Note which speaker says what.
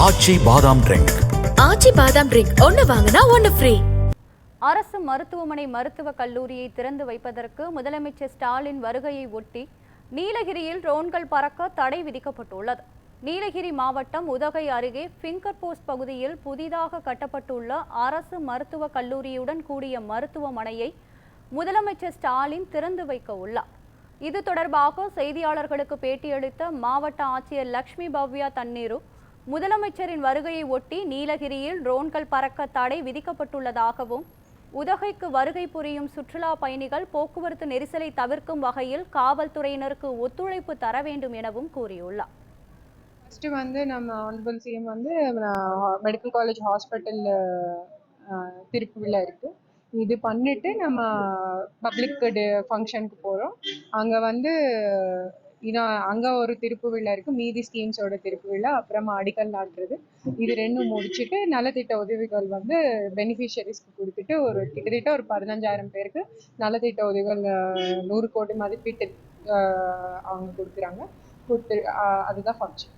Speaker 1: ஆச்சி பாதாம் ட்ரிங்க்.
Speaker 2: ஆச்சி பாதாம் ட்ரிங்க் ஒன்னு வாங்கினா ஒன்னு ஃப்ரீ.
Speaker 3: அரசு மருத்துவமனை மருத்துவக் கல்லூரியை திறந்து வைப்பதற்கு முதலமைச்சர் ஸ்டாலின் வருகையை ஒட்டி நீலகிரியில் ட்ரோன்கள் பறக்க தடை விதிக்கப்பட்டுள்ளது. நீலகிரி மாவட்டம் உதகை அருகே ஃபிங்கர் போஸ்ட் பகுதியில் புதிதாக கட்டப்பட்டுள்ள அரசு மருத்துவக் கல்லூரியுடன் கூடிய மருத்துவமனையை முதலமைச்சர் ஸ்டாலின் திறந்து வைக்க உள்ளார். இது தொடர்பாக செய்தியாளர்களுக்கு பேட்டியளித்த மாவட்ட ஆட்சியர் லட்சுமி பவ்யா தண்ணீரு, முதலமைச்சரின் வருகையை ஒட்டி நீலகிரியில் ட்ரோன்கள் பறக்க தடை விதிக்கப்பட்டுள்ளதாகவும், உதகைக்கு வருகை புரியும் சுற்றுலா பயணிகள் போக்குவரத்து நெரிசலை தவிர்க்கும் வகையில் காவல்துறையினருக்கு ஒத்துழைப்பு தர வேண்டும் எனவும் கூறியுள்ளார்.
Speaker 4: ஃபர்ஸ்ட் நம்ம honourable CM medical college hospital திருப்பு விழா இருக்கு. இது பண்ணிட்டு நம்ம பப்ளிக் ஃபங்க்ஷனுக்கு போகிறோம். அங்கே அங்கே ஒரு திருப்பு விழா இருக்கு, மீதி ஸ்கீம்ஸோட திருப்பு விழா, அப்புறமா அடிக்கல் நாட்டுறது. இது ரெண்டும் முடிச்சுட்டு நலத்திட்ட உதவிகள் பெனிஃபிஷரிஸ்க்கு கொடுத்துட்டு கிட்டத்தட்ட ஒரு 15,000 பேருக்கு நலத்திட்ட உதவிகள் 100 கோடி மதிப்பீட்டு அவங்க கொடுக்குறாங்க. அதுதான் ஃபங்க்ஷன்.